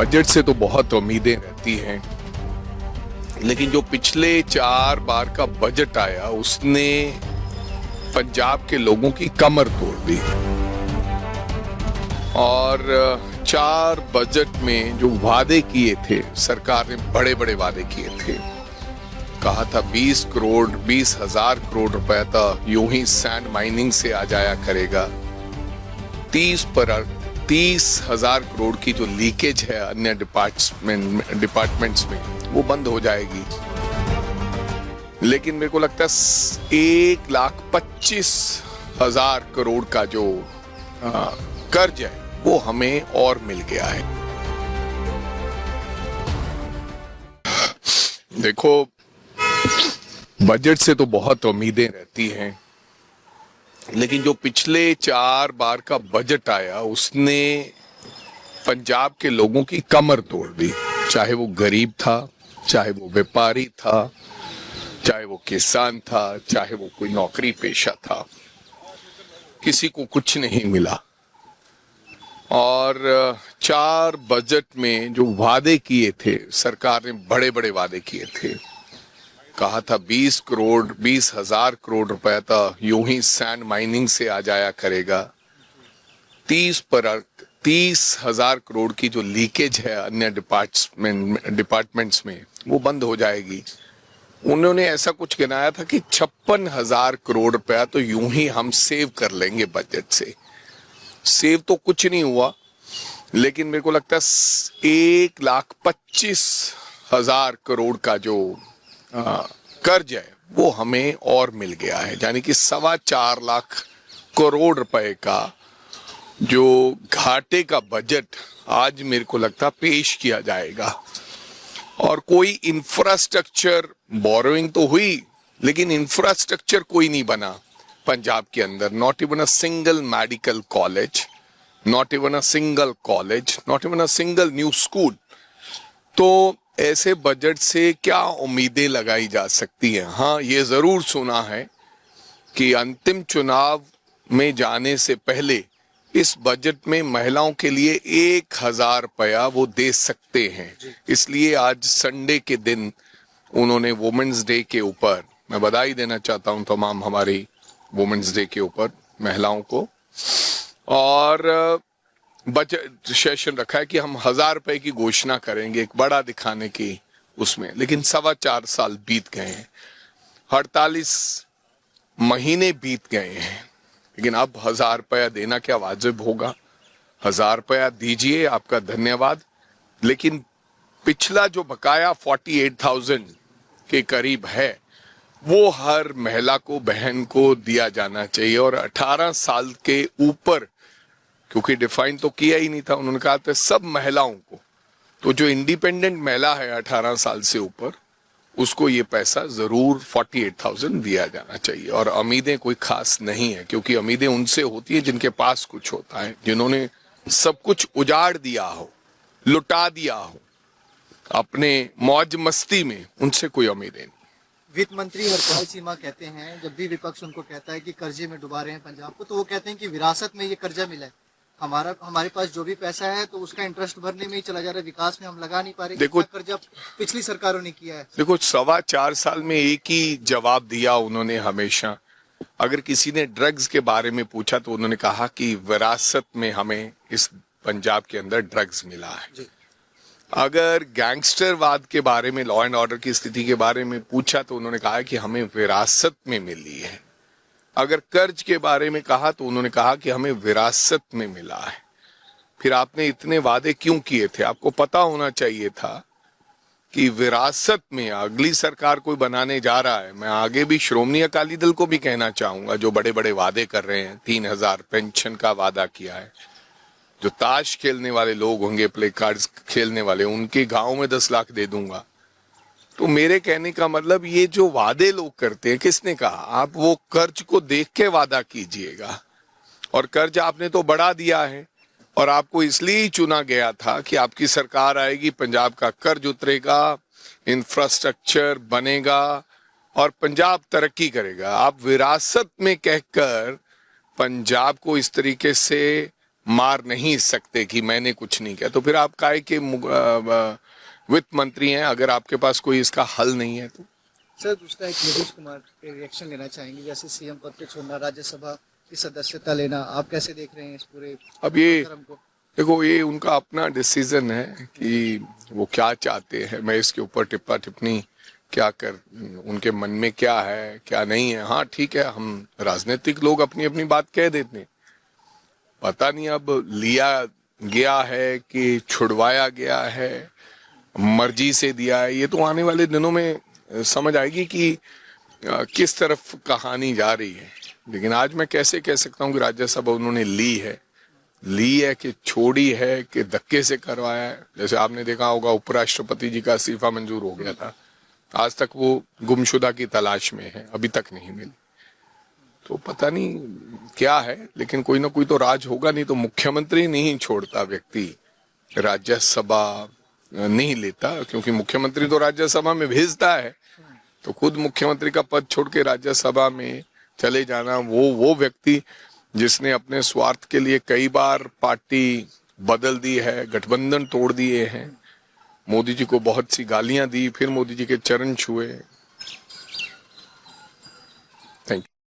Budget से तो बहुत उम्मीदें रहती हैं, लेकिन जो पिछले 4 बार का बजट आया उसने पंजाब के लोगों की कमर तोड़ दी। और 4 बजट में जो वादे किए थे, सरकार ने बड़े बड़े वादे किए थे। कहा था 20,000 करोड़ रुपए तो यूं ही सैंड माइनिंग से आ जाया करेगा। 30,000 करोड़ की जो लीकेज है अन्य डिपार्टमेंट्स में वो बंद हो जाएगी। लेकिन मेरे को लगता है 1,25,000 करोड़ का जो कर्ज है वो हमें और मिल गया है। देखो, बजट से तो बहुत उम्मीदें रहती हैं, लेकिन जो पिछले 4 बार का बजट आया उसने पंजाब के लोगों की कमर तोड़ दी। चाहे वो गरीब था, चाहे वो व्यापारी था, चाहे वो किसान था, चाहे वो कोई नौकरी पेशा था, किसी को कुछ नहीं मिला। और 4 बजट में जो वादे किए थे, सरकार ने बड़े बड़े वादे किए थे। कहा था 20,000 करोड़ रुपए तो यूं ही सैंड माइनिंग से आ जाया करेगा। 30,000 करोड़ की जो लीकेज है अन्य डिपार्टमेंट्स में वो बंद हो जाएगी। उन्होंने ऐसा कुछ गिनाया था कि 56,000 करोड़ रुपया तो यूं ही हम सेव कर लेंगे बजट से। सेव तो कुछ नहीं हुआ, लेकिन मेरे को लगता है 1,25,000 करोड़ का जो कर्ज है वो हमें और मिल गया है। यानी कि 4.25 लाख करोड़ रुपए का जो घाटे का बजट आज मेरे को लगता पेश किया जाएगा। और कोई इंफ्रास्ट्रक्चर बोरोइंग तो हुई, लेकिन इंफ्रास्ट्रक्चर कोई नहीं बना पंजाब के अंदर। Not even a single medical college, not even a single college, not even a single new school. तो ऐसे बजट से क्या उम्मीदें लगाई जा सकती हैं? हाँ, ये जरूर सुना है कि अंतिम चुनाव में जाने से पहले इस बजट में महिलाओं के लिए 1,000 रुपया वो दे सकते हैं। इसलिए आज संडे के दिन उन्होंने वुमेन्स डे के ऊपर, मैं बधाई देना चाहता हूं तमाम हमारी वुमेन्स डे के ऊपर महिलाओं को, और बजट सेशन रखा है कि हम 1,000 रुपए की घोषणा करेंगे, एक बड़ा दिखाने की उसमें। लेकिन 4.25 साल बीत गए हैं, 48 महीने बीत गए हैं, लेकिन अब 1,000 रुपया देना क्या वाजिब होगा? 1,000 रुपया दीजिए, आपका धन्यवाद। लेकिन पिछला जो बकाया 48,000 के करीब है वो हर महिला को, बहन को दिया जाना चाहिए। और 18 साल के ऊपर, क्योंकि डिफाइन तो किया ही नहीं था, उन्होंने कहा था सब महिलाओं को। तो जो इंडिपेंडेंट महिला है 18 साल से ऊपर, उसको ये पैसा जरूर 48,000 दिया जाना चाहिए। और उम्मीदें कोई खास नहीं है, क्योंकि उम्मीदें उनसे होती है जिनके पास कुछ होता है, जिन्होंने सब कुछ उजाड़ दिया हो, लुटा दिया हो अपने मौज मस्ती में, उनसे कोई उम्मीदें नहीं। वित्त मंत्री हरपाल चीमा कहते हैं, जब भी विपक्ष उनको कहता है कि कर्जे में डुबा रहे हैं पंजाब को, तो वो कहते हैं कि विरासत में ये कर्जा मिला है। हमारे पास जो भी पैसा है तो उसका इंटरेस्ट भरने में ही चला जा रहा है, विकास में हम लगा नहीं पा रहे। देखो, कर्जा पिछली सरकारों ने किया है। देखो, 4.25 साल में एक ही जवाब दिया उन्होंने हमेशा। अगर किसी ने ड्रग्स के बारे में पूछा तो उन्होंने कहा कि विरासत में हमें इस पंजाब के अंदर ड्रग्स मिला है। अगर गैंगस्टरवाद के बारे में, लॉ एंड ऑर्डर की स्थिति के बारे में पूछा तो उन्होंने कहा कि हमें विरासत में मिली है। अगर कर्ज के बारे में कहा तो उन्होंने कहा कि हमें विरासत में मिला है। फिर आपने इतने वादे क्यों किए थे? आपको पता होना चाहिए था कि विरासत में अगली सरकार कोई बनाने जा रहा है। मैं आगे भी श्रोमणी अकाली दल को भी कहना चाहूंगा, जो बड़े बड़े वादे कर रहे हैं, 3,000 पेंशन का वादा किया है। जो ताश खेलने वाले लोग होंगे, प्ले कार्ड्स खेलने वाले, उनके गांव में 10 लाख दे दूंगा। तो मेरे कहने का मतलब, ये जो वादे लोग करते हैं, किसने कहा? आप वो कर्ज को देख के वादा कीजिएगा। और कर्ज आपने तो बढ़ा दिया है, और आपको इसलिए ही चुना गया था कि आपकी सरकार आएगी, पंजाब का कर्ज उतरेगा, इंफ्रास्ट्रक्चर बनेगा और पंजाब तरक्की करेगा। आप विरासत में कहकर पंजाब को इस तरीके से मार नहीं सकते कि मैंने कुछ नहीं किया, तो फिर आप काहे के वित्त मंत्री हैं अगर आपके पास कोई इसका हल नहीं है तो। सर दूसरा एक नीतीश कुमार पे रिएक्शन लेना चाहेंगे, जैसे सीएम पद पे छोड़ना, राज्यसभा की सदस्यता लेना, आप कैसे देख रहे हैं इस पूरे अब ये क्रम को? देखो, ये उनका अपना डिसीजन है कि वो क्या चाहते हैं। मैं इसके ऊपर टिप्पा टिप्पणी क्या कर, उनके मन में क्या है क्या नहीं है। हाँ ठीक है, हम राजनीतिक लोग अपनी अपनी बात कह देते हैं, पता नहीं अब लिया गया है कि छुड़वाया गया है, मर्जी से दिया है, ये तो आने वाले दिनों में समझ आएगी कि किस तरफ कहानी जा रही है। लेकिन आज मैं कैसे कह सकता हूँ कि राज्यसभा उन्होंने ली है कि छोड़ी है कि धक्के से करवाया है। जैसे आपने देखा होगा उपराष्ट्रपति जी का इस्तीफा मंजूर हो गया था, आज तक वो गुमशुदा की तलाश में है, अभी तक नहीं मिली। तो पता नहीं क्या है, लेकिन कोई ना कोई तो राज होगा, नहीं तो मुख्यमंत्री नहीं छोड़ता व्यक्ति राज्यसभा नहीं लेता, क्योंकि मुख्यमंत्री तो राज्यसभा में भेजता है। तो खुद मुख्यमंत्री का पद छोड़ के राज्यसभा में चले जाना, वो व्यक्ति जिसने अपने स्वार्थ के लिए कई बार पार्टी बदल दी है, गठबंधन तोड़ दिए हैं, मोदी जी को बहुत सी गालियां दी, फिर मोदी जी के चरण छुए,